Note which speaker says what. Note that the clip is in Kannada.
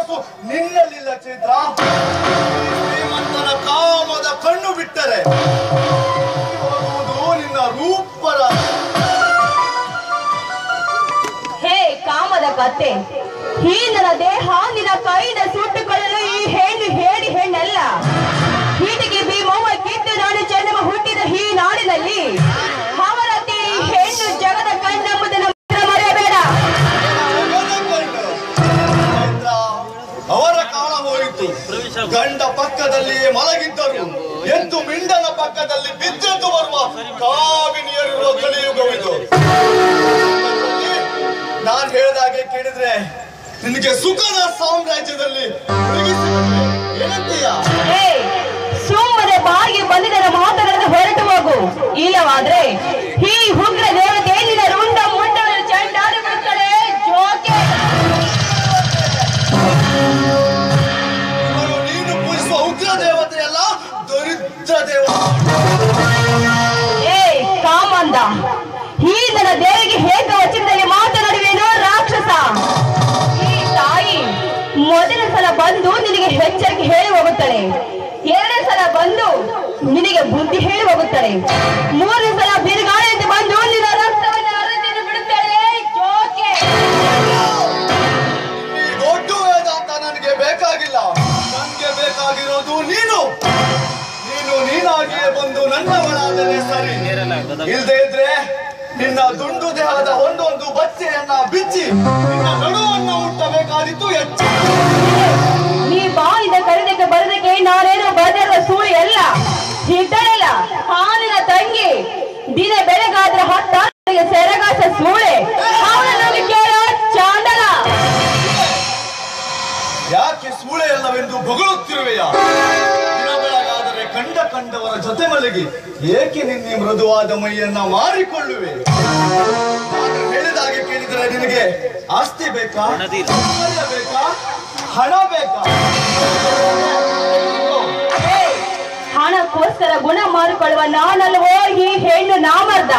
Speaker 1: ಮನಸ್ಸು ನಿನ್ನಲ್ಲಿಲ್ಲ ಚೈತ್ರ. ಶ್ರೀಮಂತನ ಕಾಮದ ಕಣ್ಣು ಬಿಟ್ಟರೆ ಹೋಗುವುದು ನಿನ್ನ ರೂಪರ.
Speaker 2: ಹೇ ಕಾಮದ ಕತ್ತೆ, ಈ ನನ್ನ ದೇಹ ನಿನ್ನ ಕೈಯಿಂದ ಸುಟ್ಟುಕೊಳ್ಳಲು ಈ ಹೆಣ್ಣು ಹೇಳಿ ಹೆಣ್ಣಲ್ಲ. ಹೀಟಿಗೆ ಭೀಮವ್ವ ಕಿತ್ತು ನಾನು ಚೆನ್ನಮ್ಮ ಹುಟ್ಟಿದ ಈ ನಾಡಿನಲ್ಲಿ ಅವರತಿ ಈ ಹೆಣ್ಣು ಜಗದ ಕಣ್ಣೆಂಬುದನ್ನು ಮರೆಯಬೇಡ.
Speaker 1: ಅವರ ಕಾಲ ಹೋಯಿತು. ಗಂಡ ಪಕ್ಕದಲ್ಲಿಯೇ ಮಲಗಿದ್ದರು ಎಂದು ಮಿಂಡನ ಪಕ್ಕದಲ್ಲಿ ಬಿದ್ದೆದ್ದು ಬರುವ ಕಾವಿನಿಯರಿರುವ ಕಲಿಯುಗವಿದು. ನಾನ್ ಹೇಳಿದಾಗೆ ಕೇಳಿದ್ರೆ ನಿನಗೆ ಸುಖದ ಸಾಮ್ರಾಜ್ಯದಲ್ಲಿ
Speaker 2: ಸುಮ್ಮನೆ ಬಾಯಿಗೆ ಬಂದಿದ್ದರ ಮಾತುಗಳನ್ನು ಹೊರಟು ಹೋಗು. ಇಲ್ಲವಾದ್ರೆ ಈ ಉಗ್ರ ದೇವತೆ ನಿನ್ನ ರುಂಡ ಮುಂಡವನ್ನು ಚಂಡಾಡಿ ಬಿಡುತ್ತಾಳೆ. ಜೋಕೆ
Speaker 1: ನೀನು ಪೂಜಿಸುವ ಉಗ್ರ ದೇವತೆಯಲ್ಲ, ದರಿದ್ರ ದೇವತೆ.
Speaker 2: ಕಾಮಂದ, ಈ ನನ್ನ ದೇವಿಗೆ ಹೇಗೆ ವಚನದಲ್ಲಿ ಮಾತನಾಡುವೇನೋ ರಾಕ್ಷಸ. ಈ ತಾಯಿ ಮೊದಲ ಸಲ ಬಂದು ನಿನಗೆ ಎಚ್ಚರಿಕೆ ಹೇಳಿ ಹೋಗುತ್ತಾಳೆ. ಎರಡನೇ ಸಲ ಬಂದು ನಿನಗೆ ಬುದ್ಧಿ ಹೇಳಿ ಹೋಗುತ್ತಾಳೆ. ಮೂರನೇ ಸಲ ಬಿರುಗಾಳಿಯಿಂದ ಬಂದು ನಿನ್ನ ರಕ್ತವನ್ನು ಹರಿದು ಬಿಡುತ್ತಾಳೆ. ಜೋಕೆ
Speaker 1: ದೊಡ್ಡ ವೇದಾಂತ ನನಗೆ ಬೇಕಾಗಿಲ್ಲ. ನನಗೆ ಬೇಕಾಗಿರೋದು ನೀನು. ನೀನಾಗಿಯೇ ಬಂದು ನನ್ನವಳಾದರೆ ಸರಿ. ಇಲ್ಲದೆ ಇದ್ರೆ ನಿನ್ನ ದುಂಡು ದೇಹದ ಒಂದೊಂದು ಬಚ್ಚೆಯನ್ನ ಬಿಚ್ಚಿ ನಿನ್ನ ನಡುವನ್ನು ಮುಟ್ಟಬೇಕಾದಿತ್ತು. ಹೆಚ್ಚು
Speaker 2: ನೀ ಬಾಯಿಂದ ಕರೆದಕ್ಕೆ ಬರೋದಕ್ಕೆ ನಾನೇನು ಬದಿರುವ ಸೂಳಿ ಅಲ್ಲ, ಇದ್ದಳಲ್ಲ ಹಾಲಿನ ತಂಗಿ. ದಿನ ಬೆಳಗಾದ್ರೆ ಹೊತ್ತ ಸೆರಗಾಸ ಸೂಳೆ. ಅವನನ್ನು ಕೇಳೋ ಚಾಂಡಲ.
Speaker 1: ಯಾಕೆ ಸೂಳೆ ಅಲ್ಲವೆಂದು ಬೊಗಳುತ್ತಿರುವೆಯ? ದಿನ ಬೆಳಗಾದರೆ ಕಂಡವರ ಜೊತೆ ಮಲಗಿ ಏಕೆ ನಿನ್ನೆ ಮೃದುವಾದ ಮೈಯನ್ನ ಮಾರಿಕೊಳ್ಳುವೆ? ನಾನು ಹೇಳಿದಾಗೆ ಕೇಳಿದರೆ ನಿನಗೆ ಆಸ್ತಿ ಬೇಕಾ, ಬೇಕಾ, ಹಣ ಬೇಕಾ?
Speaker 2: ಹಣಕ್ಕೋಸ್ಕರ ಗುಣ ಮಾಡಿಕೊಳ್ಳುವ ನಾನಲ್ವೋ ಈ ಹೆಣ್ಣು ನಾಮರ್ದ.